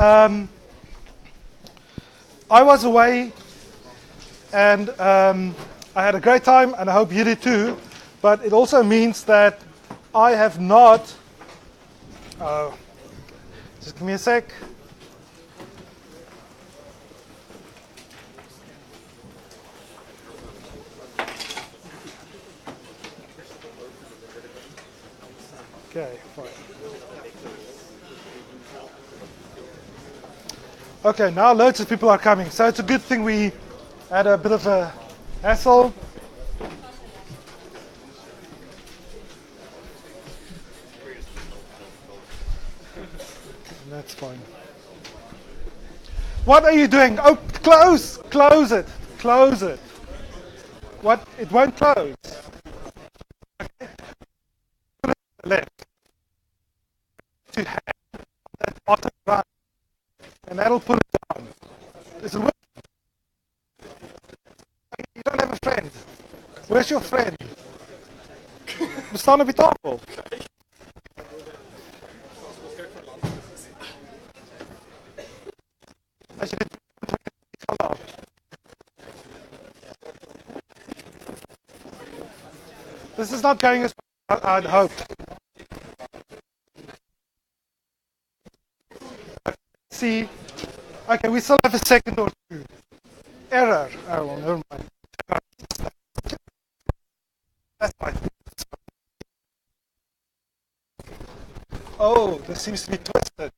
I was away, and I had a great time, and I hope you did too. But it also means that I have not. Just give me a sec. Okay, fine. Okay, now loads of people are coming, so it's a good thing we had a bit of a hassle. That's fine. What are you doing? Oh, close it, close it. What? It won't close. Okay. Put it to the left. To have that bottom right, and that'll put it down. Is it working? You don't have a friend. Where's your friend? We staan op die tafel. As jy dit gaan af. This is not going as I'd hoped. See, okay, we still have a second or two. Error. Oh, well, never mind. That's fine. Oh, this seems to be twisted.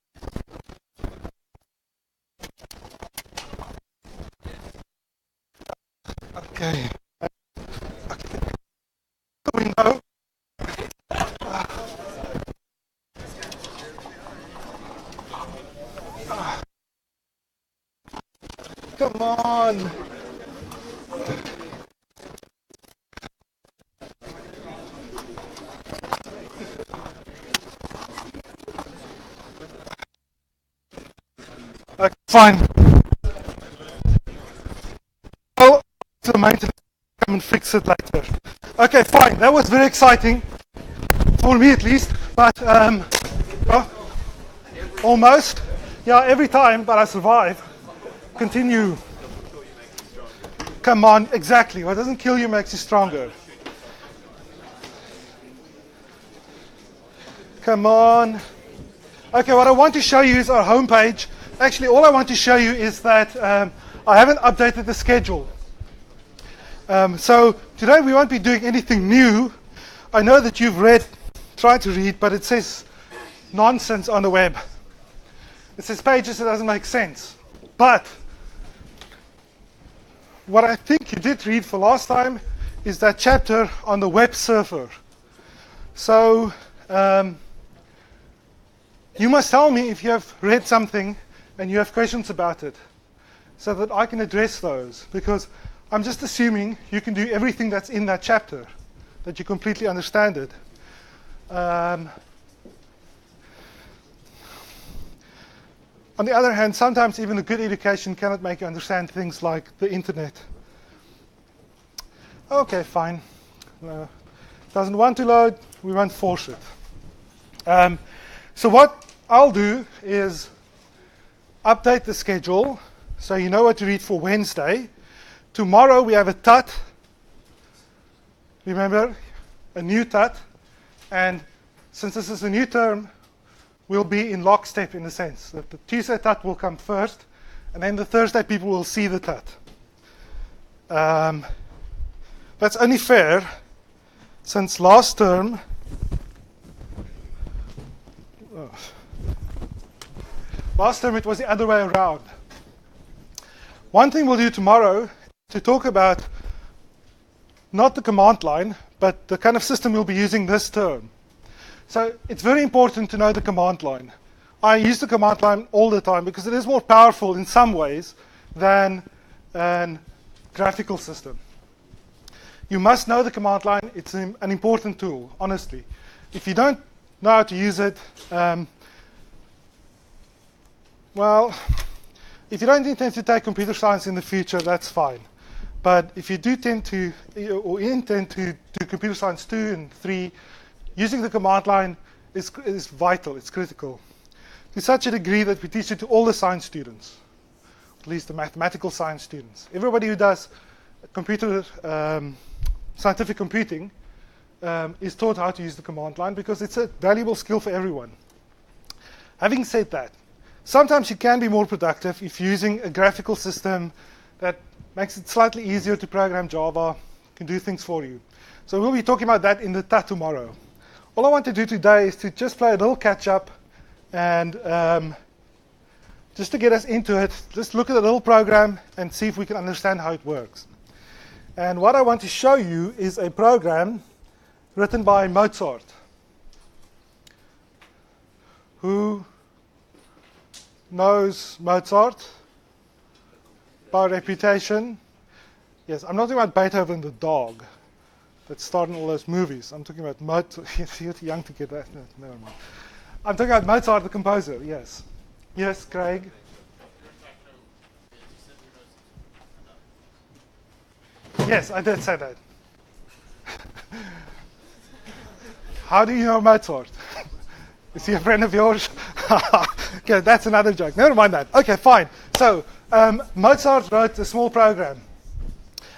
Okay. The window. Come on. Okay, fine. Oh, to the maintenance, come and fix it later. Okay, fine. That was very exciting for me, at least. But oh, almost. Yeah, every time, but I survive. Continue. Come on, exactly. What doesn't kill you makes you stronger. Come on. Okay, what I want to show you is our homepage. Actually, all I want to show you is that I haven't updated the schedule. So today we won't be doing anything new. I know that you've tried to read, but it says nonsense on the web. It says pages that doesn't make sense. But what I think you did read for last time is that chapter on the web server. So you must tell me if you have read something and you have questions about it, so that I can address those, because I'm just assuming you can do everything that's in that chapter, that you completely understand it. On the other hand, sometimes even a good education cannot make you understand things like the internet. Okay, fine. Doesn't want to load, we won't force it. So what I'll do is update the schedule so you know what to read for Wednesday. Tomorrow we have a TUT. Remember, a new TUT. And since this is a new term, we'll be in lockstep in a sense. That the Tuesday TUT will come first, and then the Thursday people will see the TUT. That's only fair, since last term, it was the other way around. One thing we'll do tomorrow to talk about not the command line, but the kind of system we'll be using this term. So it's very important to know the command line. I use the command line all the time because it is more powerful in some ways than an graphical system. You must know the command line. It's an important tool, honestly. If you don't know how to use it, well, if you don't intend to take computer science in the future, that's fine. But if you do intend to do computer science 2 and 3, using the command line is vital, it's critical. to such a degree that we teach it to all the science students, at least the mathematical science students. Everybody who does computer scientific computing is taught how to use the command line because it's a valuable skill for everyone. Having said that, sometimes you can be more productive if using a graphical system that makes it slightly easier to program Java, can do things for you. So we'll be talking about that in the TA tomorrow. All I want to do today is to just play a little catch-up and just to get us into it, just look at the little program and see if we can understand how it works. And what I want to show you is a program written by Mozart, who knows Mozart by reputation. Yes, I'm not talking about Beethoven the dog that starred in all those movies. I'm talking about Mozart. You're too young to get that. No, never mind. I'm talking about Mozart the composer, yes. Yes, Craig? Yes, I did say that. How do you know Mozart? Is he a friend of yours? Okay, that's another joke. Never mind that. Okay, fine. So, Mozart wrote a small program.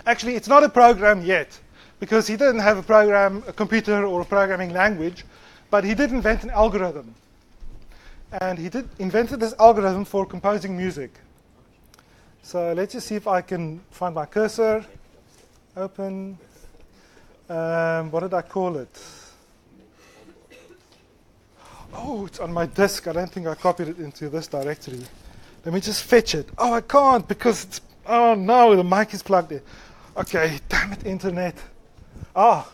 Actually, it's not a program yet, because he didn't have a computer or a programming language, but he did invent an algorithm. And he invented this algorithm for composing music. So let's just see if I can find my cursor. Open. What did I call it? Oh, it's on my disk. I don't think I copied it into this directory. Let me just fetch it. Oh, I can't because it's, oh no, the mic is plugged in. Okay, damn it, internet. Ah,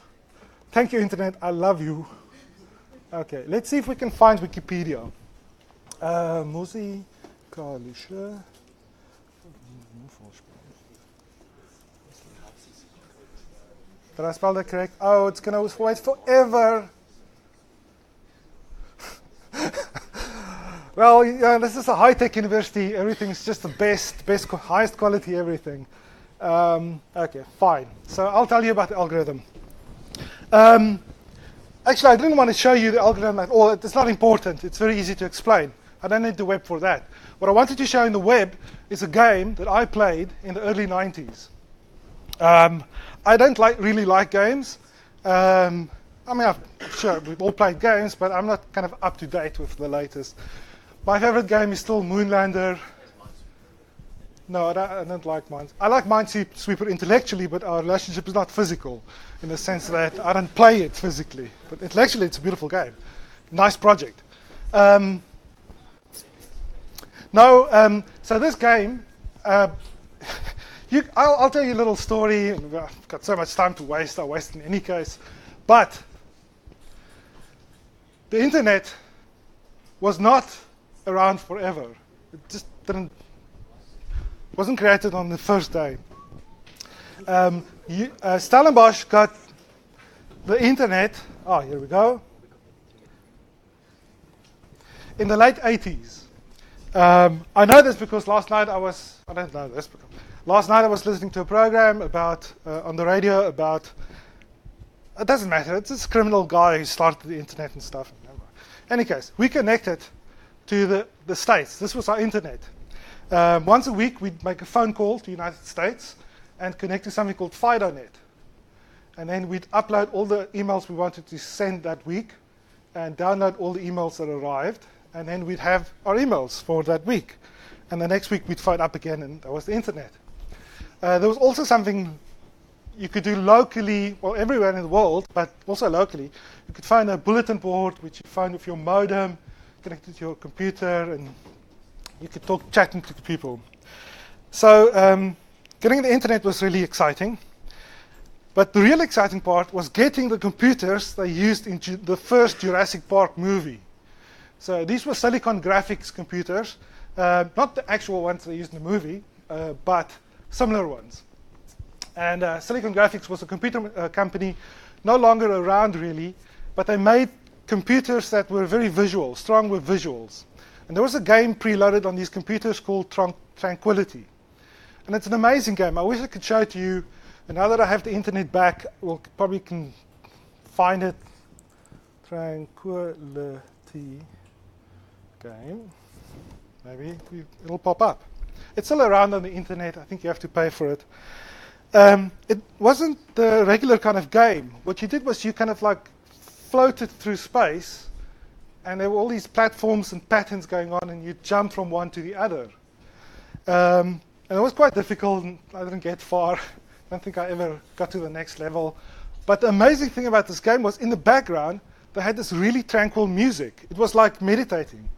thank you, internet. I love you. Okay, let's see if we can find Wikipedia. Musikalische. Did I spell that correct? Oh, it's going to wait forever. Well, yeah, this is a high-tech university. Everything's just the best, highest quality everything. Okay, fine. So I'll tell you about the algorithm. Actually, I didn't want to show you the algorithm at all. It's not important. It's very easy to explain. I don't need the web for that. What I wanted to show in the web is a game that I played in the early 90s. I don't really like games. I mean, I'm sure we've all played games, but I'm not kind of up to date with the latest. My favorite game is still Moonlander. No, I don't like Minesweeper. I like Minesweeper intellectually, but our relationship is not physical in the sense that I don't play it physically. But intellectually, it's a beautiful game. Nice project. So this game, I'll tell you a little story. I've got so much time to waste. I waste in any case. But the internet was not around forever. It just wasn't created on the first day. Stellenbosch got the internet. Oh, here we go. In the late 80s. I know this because last night I don't know this. Last night I was listening to a program about on the radio about. It doesn't matter. It's this criminal guy who started the internet and stuff. In any case, we connected to the States. This was our internet. Once a week, we'd make a phone call to the United States and connect to something called FidoNet. And then we'd upload all the emails we wanted to send that week and download all the emails that arrived. And then we'd have our emails for that week. And the next week, we'd phone up again, and that was the internet. There was also something you could do locally, well, everywhere in the world, but also locally. You could find a bulletin board, which you find with your modem connected to your computer, and you could chatting to people. So getting the internet was really exciting. But the real exciting part was getting the computers they used in the first Jurassic Park movie. So these were Silicon Graphics computers, not the actual ones they used in the movie, but similar ones. And Silicon Graphics was a computer company no longer around really, but they made computers that were very visual, strong with visuals. And there was a game preloaded on these computers called Tranquility. And it's an amazing game. I wish I could show it to you. And now that I have the internet back, we'll probably can find it. Tranquility game. Maybe it'll pop up. It's still around on the internet. I think you have to pay for it. It wasn't the regular kind of game. What you did was you kind of like floated through space, and there were all these platforms and patterns going on, and you jump from one to the other. And it was quite difficult, and I didn't get far. I don't think I ever got to the next level. But the amazing thing about this game was in the background, they had this really tranquil music. It was like meditating.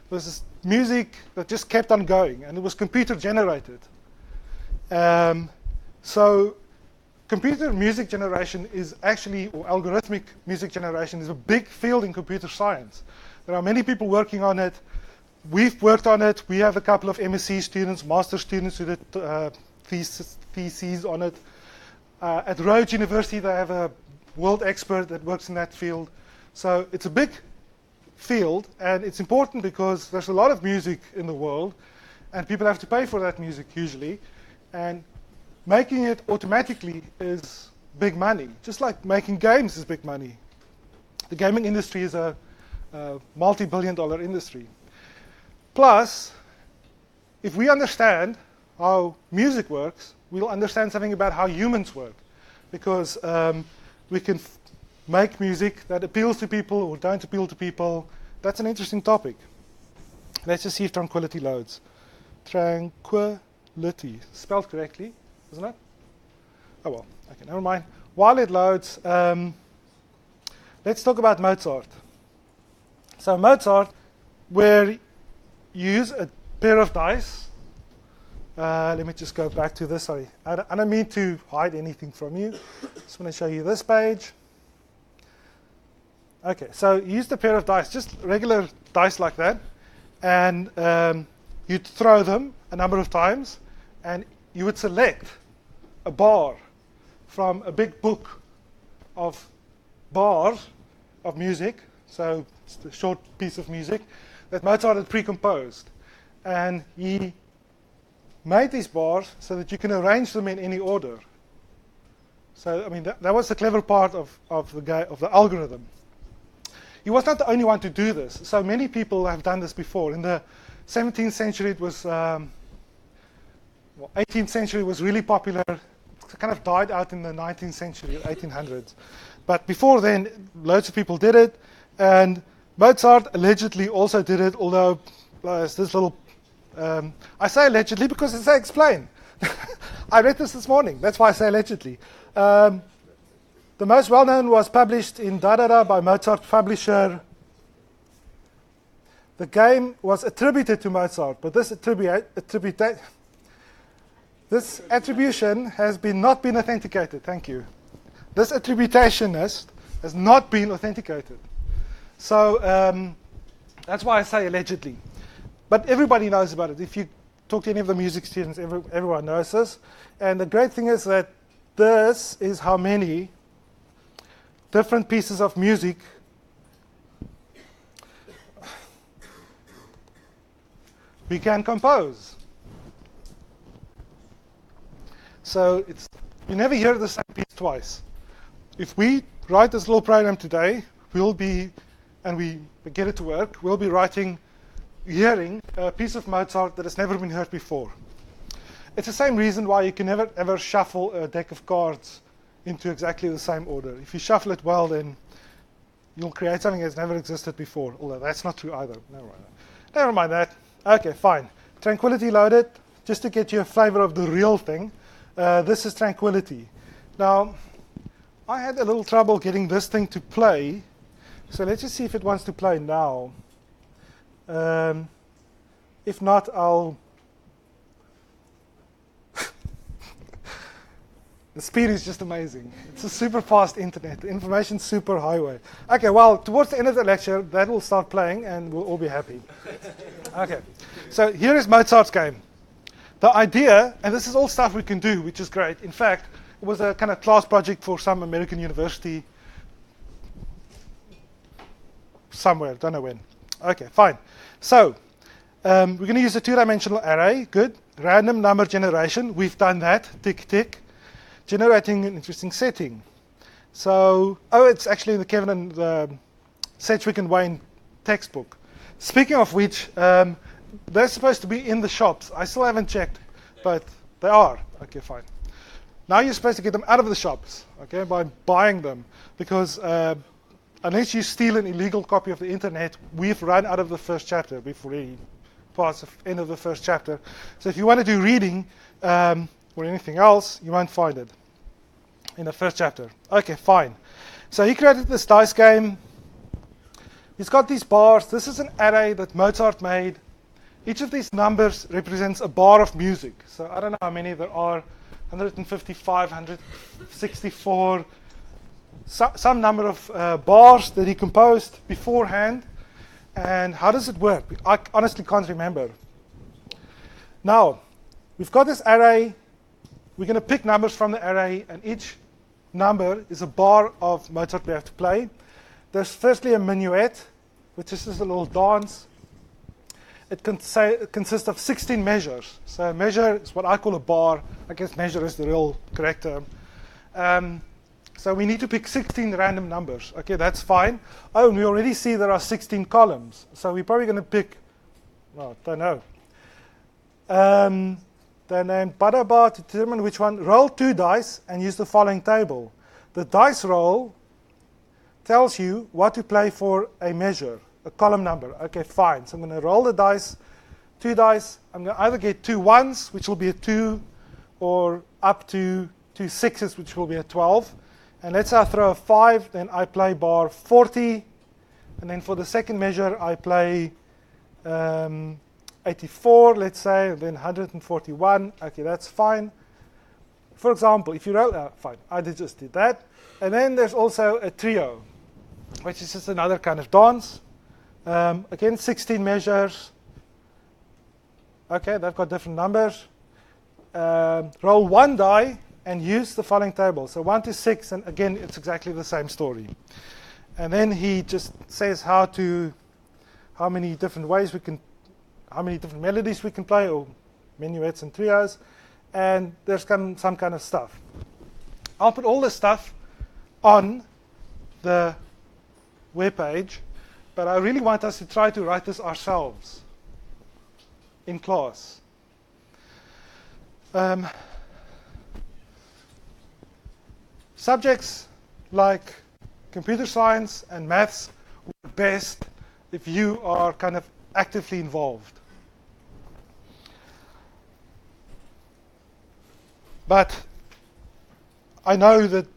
It was this music that just kept on going, and it was computer generated. So computer music generation is actually, or algorithmic music generation is a big field in computer science. There are many people working on it. We've worked on it. We have a couple of MSc students, master students who did theses on it. At Rhodes University, they have a world expert that works in that field. So it's a big field, and it's important because there's a lot of music in the world, and people have to pay for that music usually. And making it automatically is big money, just like making games is big money. The gaming industry is a multi-billion-dollar industry. Plus, if we understand how music works, we'll understand something about how humans work, because we can make music that appeals to people or don't appeal to people. That's an interesting topic. Let's just see if tranquility loads. Tranquility, spelled correctly, isn't it? Oh well, okay, never mind. While it loads, let's talk about Mozart. So Mozart, where you use a pair of dice. Let me just go back to this. Sorry, I don't mean to hide anything from you. Just want to show you this page. Okay, so you use the pair of dice, just regular dice like that, and you'd throw them a number of times, and you would select a bar from a big book of bars of music, so it's a short piece of music that Mozart had pre-composed. And he made these bars so that you can arrange them in any order. So, I mean, that was the clever part of the algorithm. He was not the only one to do this. So many people have done this before. In the 17th century, it was, 18th century was really popular. It kind of died out in the 19th century, 1800s. But before then, loads of people did it. And Mozart allegedly also did it, although there's this little, I say allegedly because it's explained. I read this morning. That's why I say allegedly. The most well-known was published in Da-Da-Da by Mozart's publisher. The game was attributed to Mozart, but this attribution has not been authenticated. Thank you. This attributationist has not been authenticated. So that's why I say allegedly. But everybody knows about it. If you talk to any of the music students, everyone knows this. And the great thing is that this is how many different pieces of music we can compose. So you never hear the same piece twice. If we write this little program today, and we get it to work, we'll be hearing a piece of Mozart that has never been heard before. It's the same reason why you can never ever shuffle a deck of cards into exactly the same order. If you shuffle it well, then you'll create something that's never existed before, although that's not true either. Never mind that. Okay, fine. Tranquility loaded, just to get you a flavor of the real thing. This is Tranquility. Now, I had a little trouble getting this thing to play, so let's just see if it wants to play now. If not, I'll... The speed is just amazing. It's a super fast internet. The information super highway. Okay, well, towards the end of the lecture, that will start playing, and we'll all be happy. Okay, so here is Mozart's game. The idea, and this is all stuff we can do, which is great. In fact, it was a kind of class project for some American university somewhere, don't know when. Okay, fine. So, we're going to use a two-dimensional array. Good. Random number generation. We've done that. Tick, tick. Generating an interesting setting. So, it's actually in the Kevin and Sedgwick and Wayne textbook. Speaking of which, they're supposed to be in the shops. I still haven't checked, but they are. Okay, fine. Now you're supposed to get them out of the shops, okay, by buying them, because unless you steal an illegal copy of the internet, we've run out of the first chapter. We've already passed the end of the first chapter. So if you want to do reading or anything else, you won't find it in the first chapter. Okay, fine. So he created this dice game. He's got these bars. This is an array that Mozart made. Each of these numbers represents a bar of music. So I don't know how many there are, 155, 164, some number of bars that he composed beforehand. And how does it work? I honestly can't remember. Now, we've got this array. We're going to pick numbers from the array, and each number is a bar of Mozart we have to play. There's firstly a minuet, which is just a little dance. It consists of 16 measures. So a measure is what I call a bar. I guess measure is the real correct term. So we need to pick 16 random numbers. Okay, that's fine. Oh, and we already see there are 16 columns. So we're probably going to pick, well, don't know. Then Badabar to determine which one. Roll 2 dice and use the following table. The dice roll tells you what to play for a measure, a column number. Okay, fine. So I'm going to roll the dice, 2 dice. I'm going to either get 2 1s, which will be a 2, or up to 2 6s, which will be a 12. And let's say I throw a 5, then I play bar 40. And then for the second measure, I play 84, let's say, and then 141. Okay, that's fine. For example, if you roll, fine, I just did that. And then there's also a trio, which is just another kind of dance. Again, 16 measures. Okay, they've got different numbers. Roll 1 die and use the following table. So 1 to 6, and again, it's exactly the same story. And then he just says how many different ways we can, how many different melodies we can play, or minuets and trios, and there's some kind of stuff. I'll put all this stuff on the webpage, but I really want us to try to write this ourselves in class. Subjects like computer science and maths work best if you are kind of actively involved. But I know that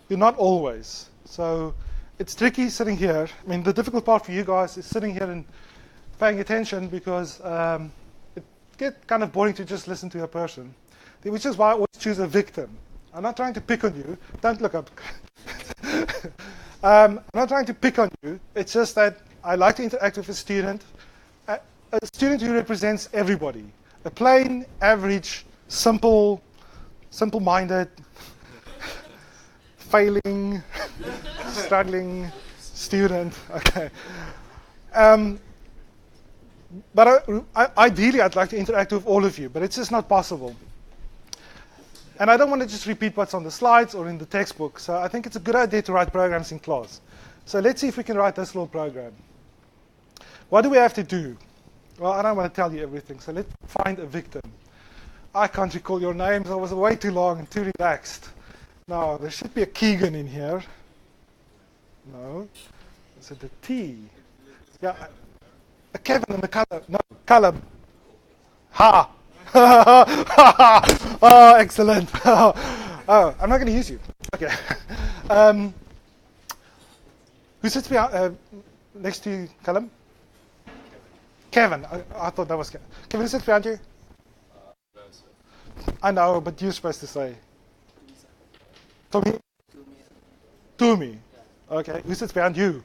you're not always. So it's tricky sitting here. I mean, the difficult part for you guys is sitting here and paying attention, because it gets kind of boring to just listen to a person. Which is why I always choose a victim. I'm not trying to pick on you. Don't look up. I'm not trying to pick on you. It's just that I like to interact with a student who represents everybody. A plain, average, simple-minded, failing, struggling student. Okay. But ideally, I'd like to interact with all of you, but it's just not possible. And I don't want to just repeat what's on the slides or in the textbook, so I think it's a good idea to write programs in class. So let's see if we can write this little program. What do we have to do? Well, I don't want to tell you everything, so let's find a victim. I can't recall your names. I was way too long and too relaxed. Now, there should be a Keegan in here. No. Is it a T? Yeah. A Kevin in the color. No, Callum. Ha! Oh, excellent. Oh, I'm not going to use you. Okay. Who sits behind, next to you, Callum? Kevin. I thought that was Kevin. Kevin, who sits behind you? I know, but you're supposed to say. Tommy? Tumi. Okay. Who sits behind you?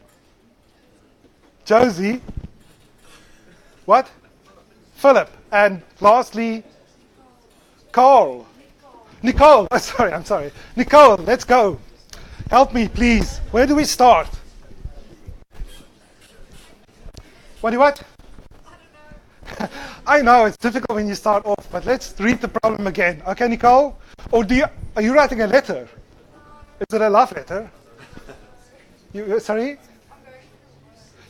Josie. What? Philip. And lastly, Carl. Nicole. Oh, sorry, I'm sorry. Nicole, let's go. Help me, please. Where do we start? What? I know it's difficult when you start off, but let's read the problem again. Okay, Nicole? Or are you writing a letter? Is it a love letter? Sorry?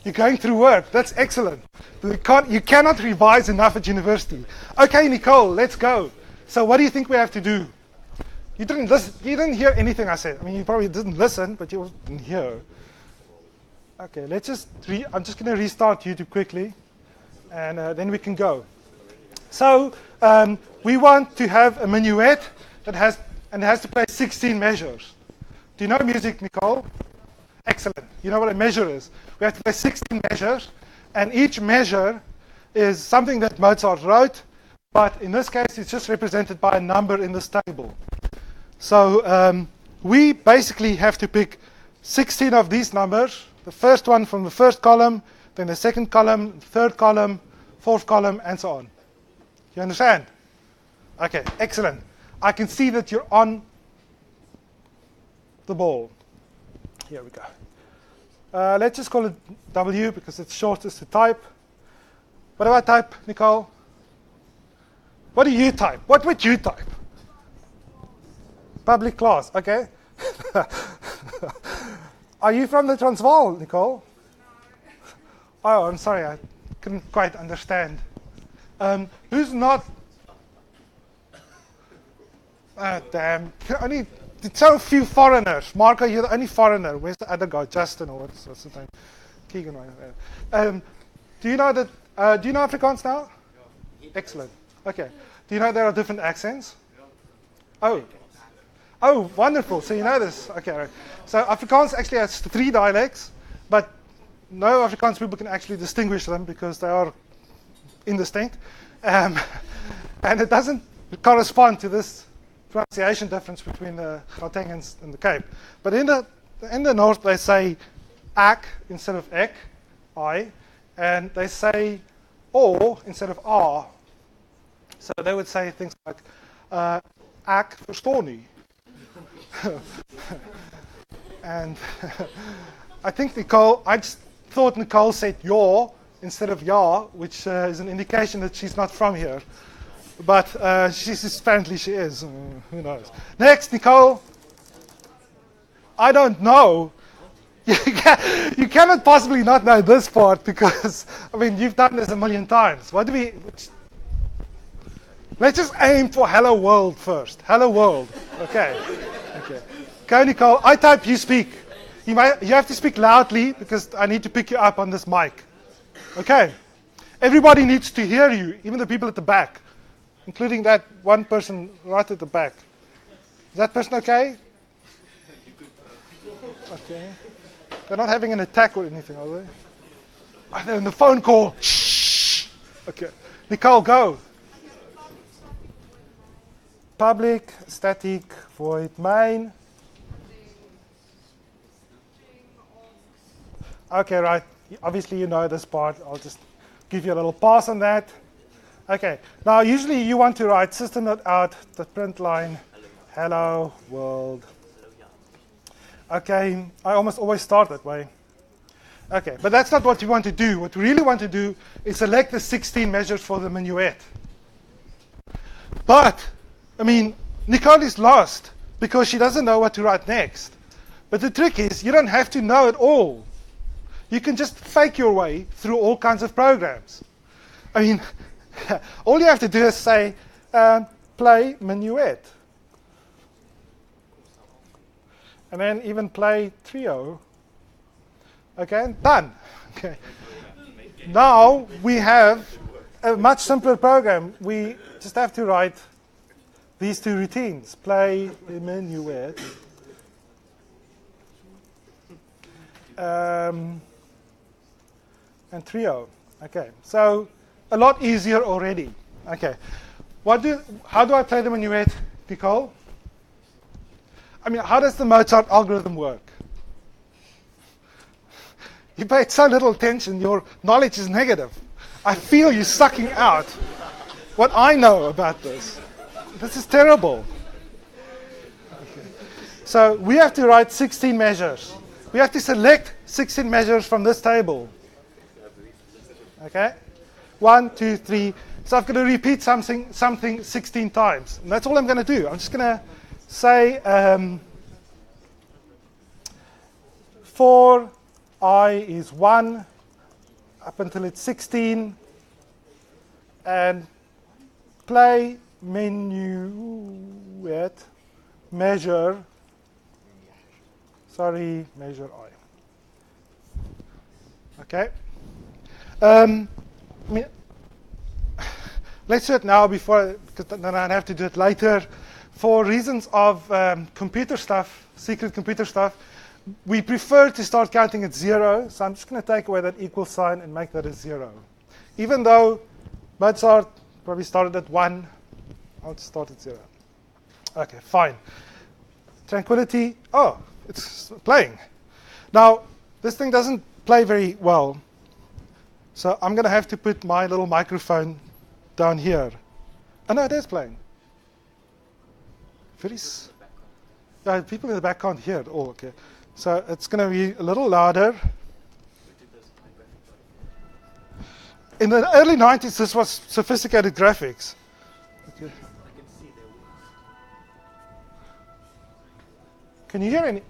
You're going through work. That's excellent. You cannot revise enough at university. Okay, Nicole, let's go. So what do you think we have to do? You didn't listen. You didn't hear anything I said. I mean, you probably didn't listen, but you didn't hear. Okay, let's just. I'm just going to restart YouTube quickly, and then we can go. So we want to have a minuet that has to play 16 measures. Do you know music, Nicole? Excellent. You know what a measure is. We have to play 16 measures, and each measure is something that Mozart wrote, but in this case, it's just represented by a number in this table. So we basically have to pick 16 of these numbers, the first one from the first column, then the second column, third column, fourth column, and so on. You understand? Okay, excellent. I can see that you're on the ball. Here we go. Let's just call it W because it's shortest to type. What do I type, Nicole? What do you type? What would you type? Public class, okay. Are you from the Transvaal, Nicole? Oh, I'm sorry, I couldn't quite understand. Who's not? Damn, so few foreigners. Marco, you're the only foreigner. Where's the other guy? Justin, or what's his name? Keegan. Do you know that? Do you know Afrikaans now? Excellent. Okay. Do you know there are different accents? Oh, wonderful. So you know this. Okay, right. So Afrikaans actually has 3 dialects, but no Afrikaans people can actually distinguish them because they are indistinct. And it doesn't correspond to this pronunciation difference between the Gautengans and the Cape. But in the north they say ak instead of ek, I, and they say or instead of a. So they would say things like ek verstaan nie. And I think I just thought Nicole said your instead of ya, which is an indication that she's not from here. But apparently she is. Who knows? Next, Nicole. I don't know. You cannot possibly not know this part because, I mean, you've done this a million times. Let's just aim for hello world first. Hello world. Okay. Go, Nicole. I type, you speak. You have to speak loudly because I need to pick you up on this mic. Okay. Everybody needs to hear you, even the people at the back, including that one person right at the back. Is that person okay? Okay. They're not having an attack or anything, are they? Oh, they're on the phone call. Shh. Okay. Nicole, go. Public, static, void, main. Okay, right. Obviously you know this part. I'll just give you a little pass on that. Okay. Now usually you want to write system.out, the print line, hello world. Okay, I almost always start that way. Okay, but that's not what you want to do. What we really want to do is select the 16 measures for the minuet. But, I mean, Nicole is lost because she doesn't know what to write next. But the trick is you don't have to know it all. You can just fake your way through all kinds of programs. I mean, all you have to do is say, play minuet. And then even play trio. Okay, and done. Okay. Now we have a much simpler program. We just have to write these 2 routines. Play a minuet. And trio. Okay, so a lot easier already. Okay, how do I play the minuet, Nicole? I mean, how does the Mozart algorithm work? You paid so little attention, your knowledge is negative. I feel you sucking out what I know about this. This is terrible. Okay. So we have to write 16 measures. We have to select 16 measures from this table. Okay? 1, 2, 3. So I'm going to repeat something 16 times. And that's all I'm going to do. I'm just going to say 4, I is 1, up until it's 16, and play menu at measure, measure I. Okay. Let's do it now because then I'd have to do it later. For reasons of computer stuff, secret computer stuff, we prefer to start counting at 0. So I'm just going to take away that equal sign and make that a 0. Even though Mozart probably started at 1, I'll just start at 0. Okay, fine. Tranquility. Oh, it's playing. Now, this thing doesn't play very well. So I'm going to have to put my little microphone down here. Oh, no, it is playing. Yeah, people in the back can't hear it all. Okay. So it's going to be a little louder. In the early 90s, this was sophisticated graphics. Okay. Can you hear any?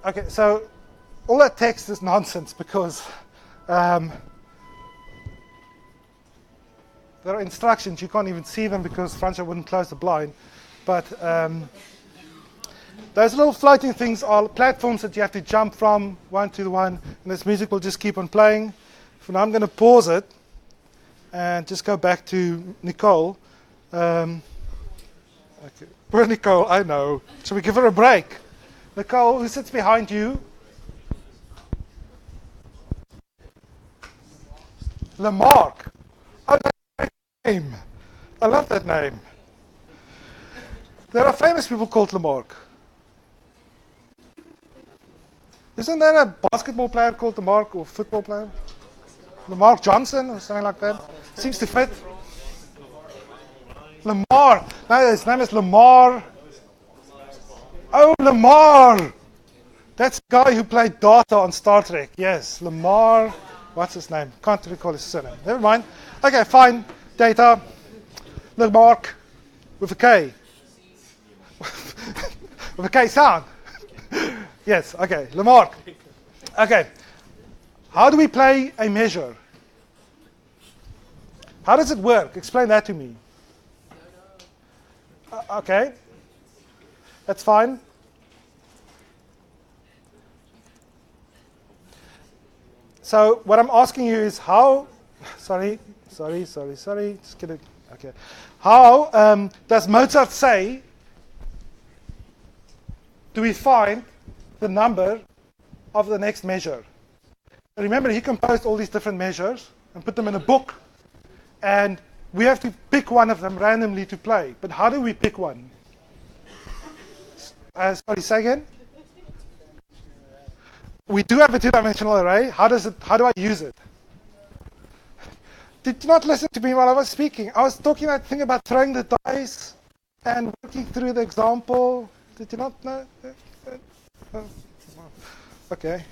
Okay, so all that text is nonsense because there are instructions. You can't even see them because Francia wouldn't close the blind. But those little floating things are platforms that you have to jump from one to the one, and this music will just keep on playing. For now, I'm going to pause it and just go back to Nicole. Okay. Poor Nicole, I know. Shall we give her a break? Nicole, who sits behind you? Lamarck. Oh, that's a great name. I love that name. There are famous people called Lamarck. Isn't there a basketball player called Lamarck or football player? Lamar Johnson or something like that? Seems to fit. Lamar. No, his name is Lamar. Oh, Lamar! That's the guy who played Data on Star Trek. Yes, Lamar. What's his name? Can't recall his surname. Never mind. Okay, fine. Data. Lamarck. With a K. With a K sound. Yes, okay. Lamarck. Okay. How do we play a measure? How does it work? Explain that to me. Okay. That's fine. So what I'm asking you is how, sorry. Just kidding. Okay. How does Mozart say, do we find the number of the next measure? Remember, he composed all these different measures and put them in a book, and we have to pick one of them randomly to play. But how do we pick one? Sorry, say again? We do have a two-dimensional array. How do I use it? Did you not listen to me while I was speaking? I was talking about throwing the dice and working through the example. Did you not know? Okay.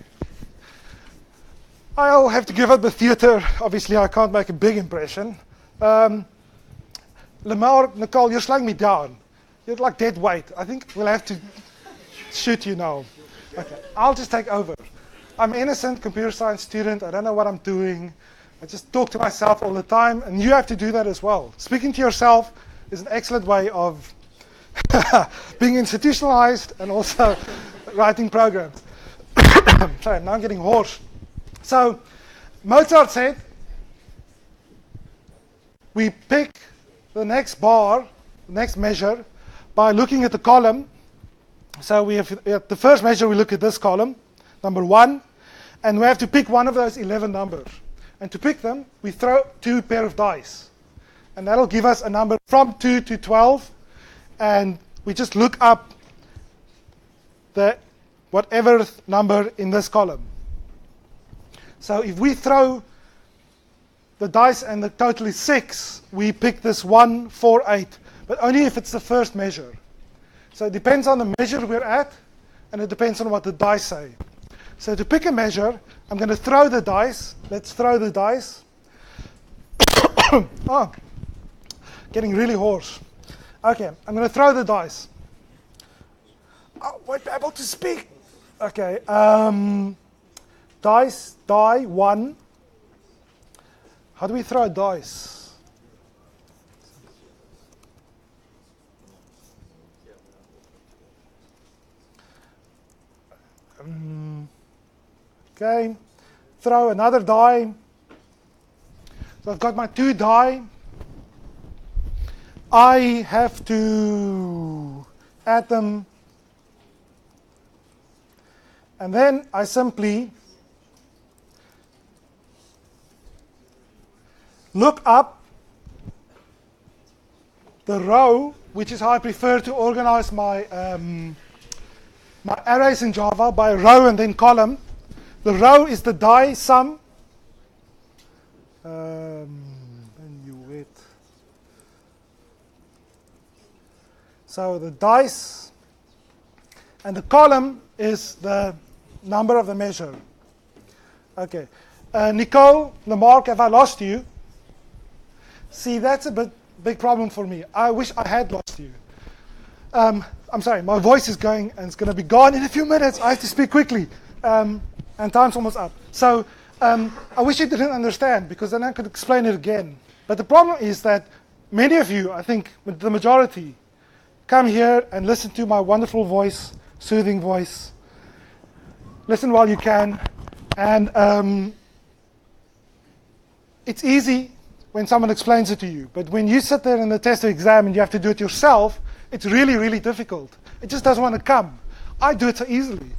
I'll have to give up the theater. Obviously, I can't make a big impression. Lamar, Nicole, you're slowing me down. You're like dead weight. I think we'll have to shoot you now. Okay, I'll just take over. I'm an innocent computer science student. I don't know what I'm doing. I just talk to myself all the time, and you have to do that as well. Speaking to yourself is an excellent way of being institutionalized and also writing programs. Sorry, now I'm getting hoarse. So, Mozart said, we pick the next bar, the next measure, by looking at the column. So we have at the first measure, we look at this column, number 1, and we have to pick one of those 11 numbers. And to pick them, we throw 2 pair of dice. And that'll give us a number from 2 to 12. And we just look up the whatever number in this column. So if we throw the dice and the total is 6, we pick this 1, 4, 8. But only if it's the first measure. So it depends on the measure we're at, and it depends on what the dice say. So to pick a measure, I'm going to throw the dice. Let's throw the dice. Oh, getting really hoarse. Okay, I'm going to throw the dice. I won't be able to speak. Okay, dice, die, 1. How do we throw a dice? Okay, throw another die. So I've got my 2 die. I have to add them, and then I simply look up the row, which is how I prefer to organize my my arrays in Java, by row and then column. The row is the die sum. So the dice, and the column is the number of the measure. Okay. Nicole, Lamarck, have I lost you? See, that's a big problem for me. I wish I had lost you. I'm sorry, my voice is going, and it's going to be gone in a few minutes. I have to speak quickly, and time's almost up. So I wish you didn't understand, because then I could explain it again. But the problem is that many of you, I think the majority, come here and listen to my wonderful voice, soothing voice. Listen while you can. And it's easy when someone explains it to you. But when you sit there in the test exam and you have to do it yourself, it's really, really difficult. It just doesn't want to come. I do it so easily.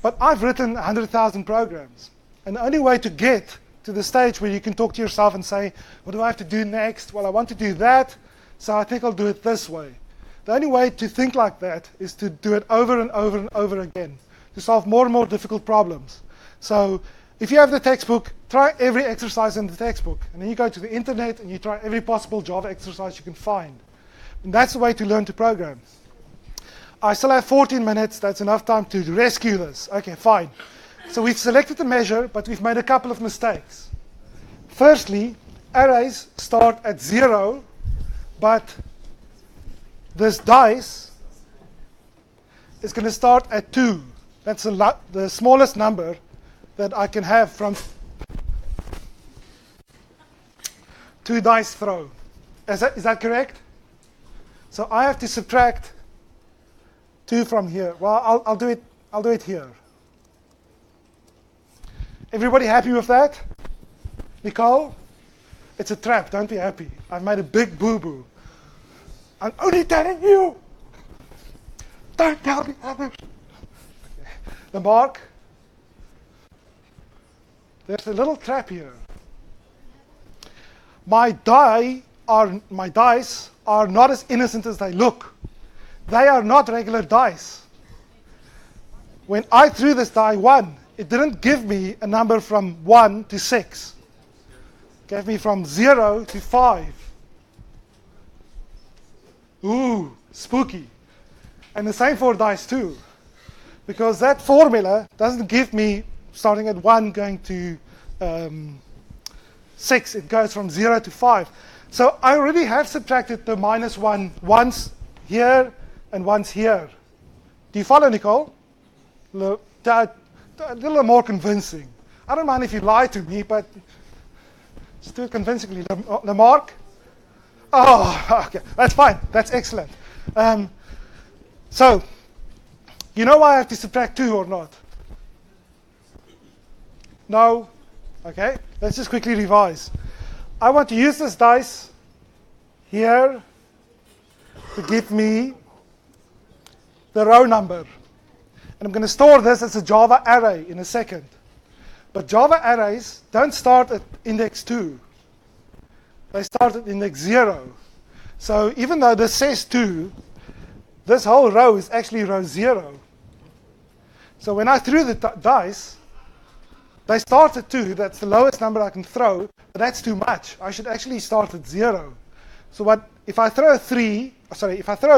But I've written 100,000 programs. And the only way to get to the stage where you can talk to yourself and say, what do I have to do next? Well, I want to do that, so I think I'll do it this way. The only way to think like that is to do it over and over and over again, to solve more and more difficult problems. So if you have the textbook, try every exercise in the textbook. And then you go to the internet and you try every possible Java exercise you can find. And that's the way to learn to program. I still have 14 minutes. That's enough time to rescue this. Okay, fine. So we've selected the measure, but we've made a couple of mistakes. Firstly, arrays start at 0, but this dice is going to start at 2. That's the smallest number that I can have from 2 dice throw. Is that correct? So I have to subtract 2 from here. Well, I'll do it here. Everybody happy with that? Nicole? It's a trap, don't be happy. I've made a big boo-boo. I'm only telling you. Don't tell the others. Okay. The mark. There's a little trap here. My dice are not as innocent as they look. They are not regular dice. When I threw this die 1, it didn't give me a number from 1 to 6. It gave me from 0 to 5. Ooh, spooky. And the same for dice 2. Because that formula doesn't give me, starting at 1, going to 6. It goes from 0 to 5. So I already have subtracted the -1 once here and once here. Do you follow, Nicole? A little more convincing. I don't mind if you lie to me, but just do it convincingly. Lamarck? Oh, okay, that's fine. That's excellent. So, you know why I have to subtract 2 or not? No? Okay, let's just quickly revise. I want to use this dice here to give me the row number. And I'm going to store this as a Java array in a second. But Java arrays don't start at index 2. They start at index 0. So even though this says 2, this whole row is actually row 0. So when I threw the dice, they start at 2. That's the lowest number I can throw, but that's too much. I should actually start at 0. So if I throw a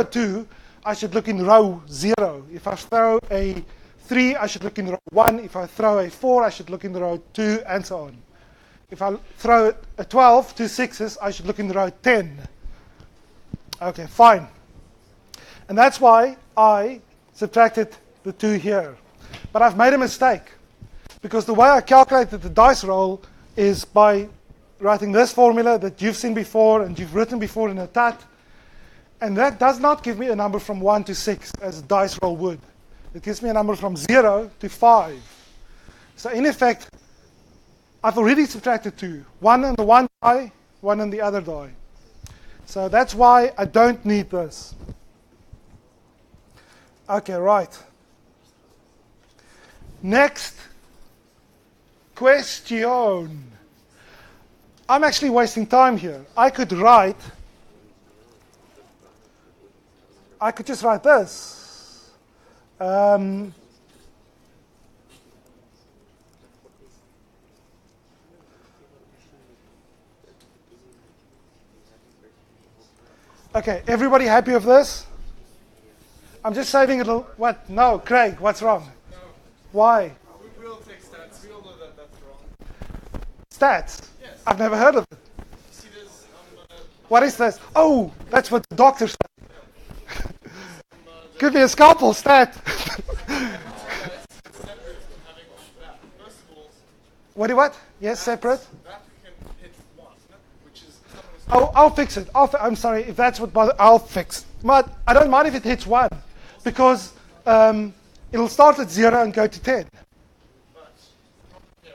2, I should look in row 0. If I throw a 3, I should look in row 1. If I throw a 4, I should look in row 2, and so on. If I throw a 12, 2 6s, I should look in row 10. Okay, fine. And that's why I subtracted the 2 here. But I've made a mistake, because the way I calculated the dice roll is by writing this formula that you've seen before and you've written before in a TAT. And that does not give me a number from 1 to 6 as a dice roll would. It gives me a number from 0 to 5. So in effect, I've already subtracted 2. 1 on the one die, 1 on the other die. So that's why I don't need this. Okay, right. Next question. I'm actually wasting time here. I could just write this. Okay, everybody happy with this? I'm just saving a little. What? No, Craig, what's wrong? No. Why? We all take stats. We all know that that's wrong. Stats? Yes. I've never heard of it. See this What is this? Oh, that's what the doctor said. Give me a scalpel stat. What? Yes, separate. That can hit 1, which is... Oh, I'll fix it. I'm sorry, if that's what bothers, I'll fix. But I don't mind if it hits 1, because it'll start at 0 and go to 10. But here,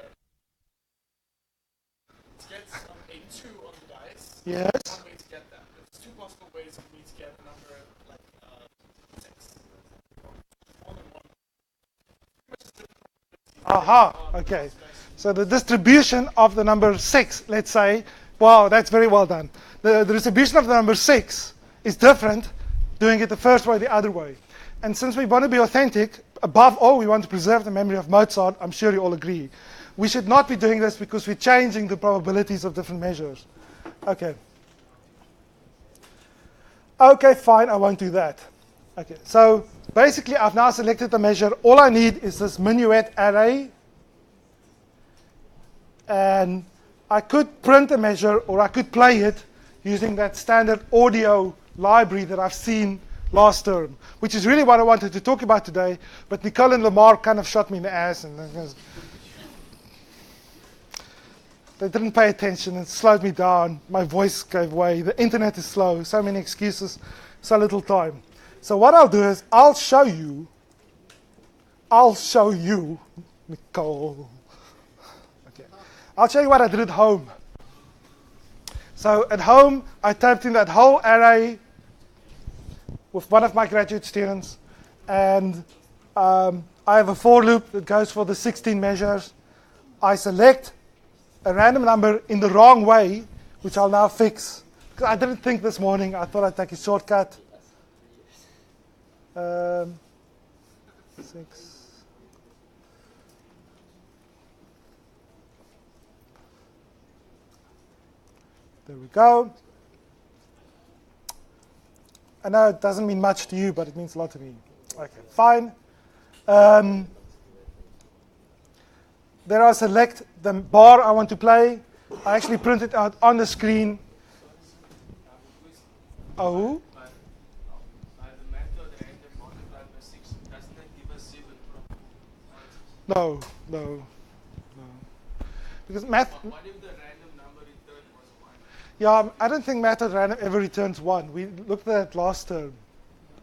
it gets a 2 on the dice. Yes. One way to get that. There's 2 possible ways for me to get a number like 6. More than 1. Aha, okay. So the distribution of the number 6, let's say, wow, that's very well done. The distribution of the number 6 is different doing it the first way, the other way. And since we want to be authentic, above all, we want to preserve the memory of Mozart, I'm sure you all agree. We should not be doing this because we're changing the probabilities of different measures. Okay. Okay, fine, I won't do that. Okay, so basically I've now selected the measure. All I need is this minuet array. And I could print a measure, or I could play it using that standard audio library that I've seen last term, which is really what I wanted to talk about today, but Nicole and Lamar kind of shot me in the ass, and they didn't pay attention and slowed me down. My voice gave way. The internet is slow. So many excuses, so little time. So what I'll do is I'll show you, Nicole. I'll show you what I did at home. So at home, I typed in that whole array with one of my graduate students, and I have a for loop that goes for the 16 measures. I select a random number in the wrong way, which I'll now fix. Because I didn't think this morning. I thought I'd take a shortcut. 6. There we go. I know it doesn't mean much to you, but it means a lot to me. Okay, fine. Then I select the bar I want to play. I actually print it out on the screen. Oh? No. Because math... What if the random number returned was 1? Yeah, I don't think math at random ever returns 1. We looked at that last term.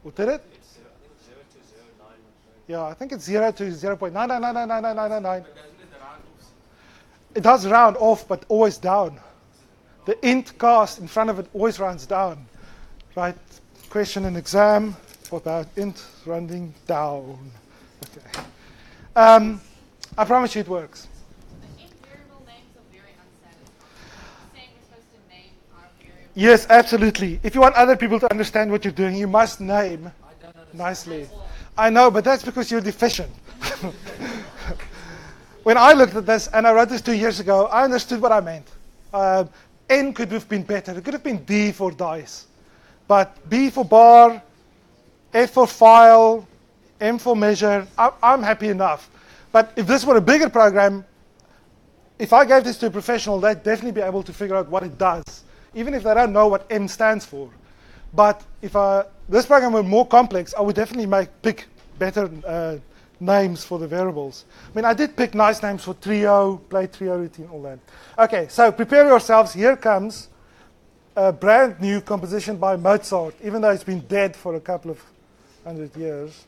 Or did it? It's 0 to 0.9. Yeah, I think it's 0 to 0.999999999. But doesn't it round off? It does round off, but always down. The int cast in front of it always rounds down. Right? Question in exam about int rounding down. Okay. I promise you it works. Yes, absolutely. If you want other people to understand what you're doing, you must name nicely. I know, but that's because you're deficient. When I looked at this, and I wrote this 2 years ago, I understood what I meant. N could have been better. It could have been D for dice. But B for bar, F for file, M for measure, I'm happy enough. But if this were a bigger program, if I gave this to a professional, they'd definitely be able to figure out what it does, even if they don't know what M stands for. But if this program were more complex, I would definitely pick better names for the variables. I mean, I did pick nice names for trio, play trio routine, all that. Okay, so prepare yourselves. Here comes a brand new composition by Mozart, even though it's been dead for a couple of 100 years.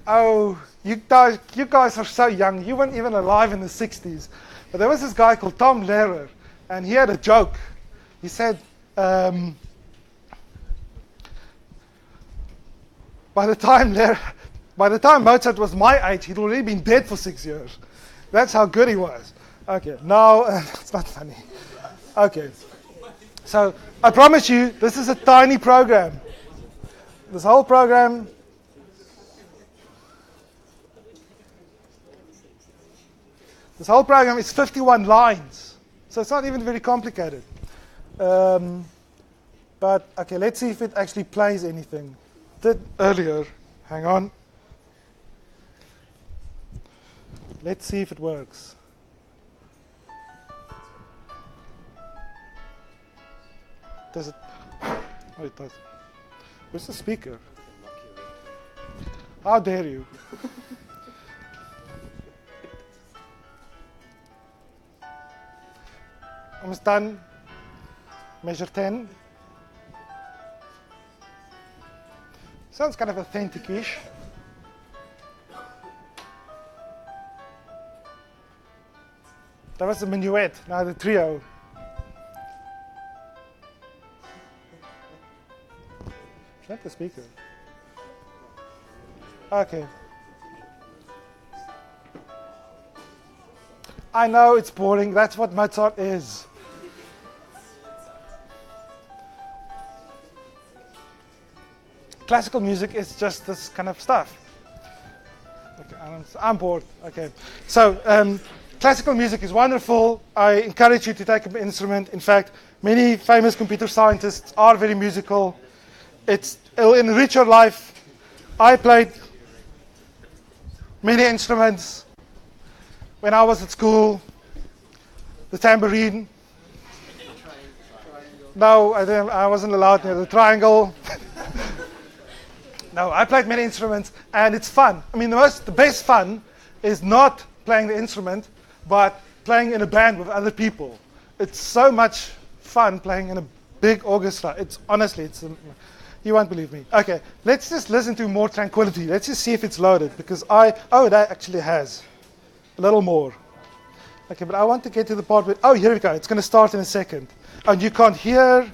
Oh, you guys are so young. You weren't even alive in the 60s. But there was this guy called Tom Lehrer, and he had a joke. He said, by the time Mozart was my age, he'd already been dead for 6 years. That's how good he was. Okay, now, it's not funny. Okay, so I promise you, this is a tiny program. This whole program is 51 lines, so it's not even very complicated. But, okay, let's see if it actually plays anything. Did earlier. Hang on. Let's see if it works. Does it? Oh, it does. Where's the speaker? How dare you? Almost done. Measure 10. Sounds kind of authentic-ish. That was the minuet, now the trio. Is that the speaker? Okay. I know it's boring, that's what Mozart is. Classical music is just this kind of stuff. Okay, I'm bored. Okay, so classical music is wonderful. I encourage you to take an instrument. In fact, many famous computer scientists are very musical. It'll enrich your life. I played many instruments when I was at school. The tambourine. No, I wasn't allowed near the triangle. No, I played many instruments, and it's fun. I mean, the best fun is not playing the instrument, but playing in a band with other people. It's so much fun playing in a big orchestra. Honestly, you won't believe me. Okay, let's just listen to more tranquility. Let's just see if it's loaded, because it actually has a little more. Okay, but I want to get to the part where, here we go. It's going to start in a second. And you can't hear,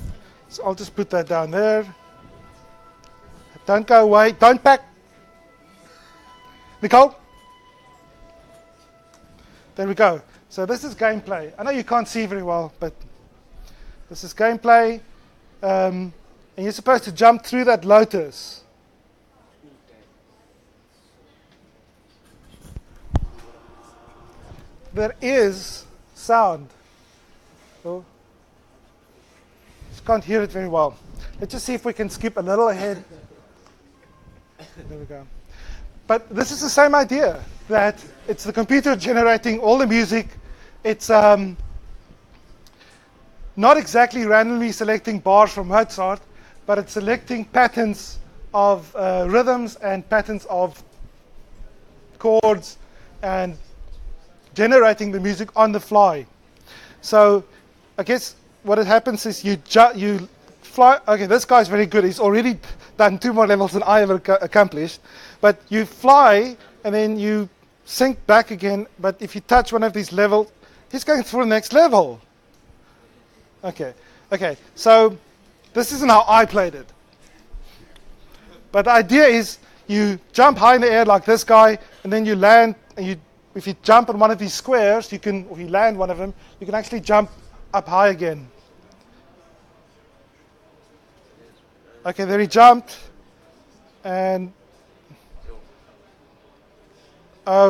so I'll just put that down there. Don't go away. Don't pack. Nicole? There we go. So this is gameplay. I know you can't see very well, but this is gameplay. And you're supposed to jump through that lotus. There is sound. Oh. Just can't hear it very well. Let's just see if we can skip a little ahead. There we go. But this is the same idea, that it's the computer generating all the music. It's not exactly randomly selecting bars from Mozart, but it's selecting patterns of rhythms and patterns of chords and generating the music on the fly. So I guess what happens is you fly. Okay, this guy's very good. He's already done 2 more levels than I ever accomplished. But you fly, and then you sink back again. But if you touch one of these levels, he's going through the next level. Okay. So this isn't how I played it. But the idea is you jump high in the air like this guy, and then you land. And if you jump on one of these squares, if you land one of them, you can actually jump up high again. Okay, there he jumped, and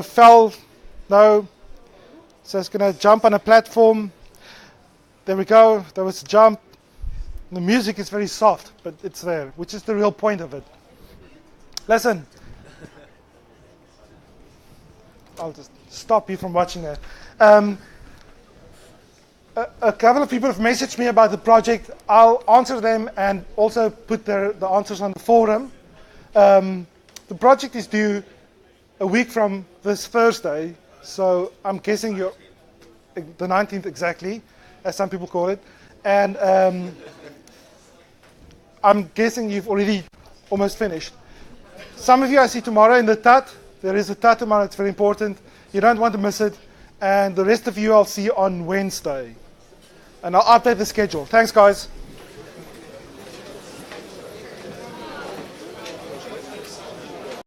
fell. No, so it's going to jump on a platform. There we go. There was a jump. The music is very soft, but it's there, which is the real point of it. Listen. I'll just stop you from watching that. A couple of people have messaged me about the project. I'll answer them and also put the answers on the forum. The project is due a week from this Thursday, so I'm guessing you're the 19th exactly, as some people call it. And I'm guessing you've already almost finished. Some of you I see tomorrow in the TAT. There is a TAT tomorrow, it's very important. You don't want to miss it. And the rest of you I'll see on Wednesday. And I'll update the schedule. Thanks, guys.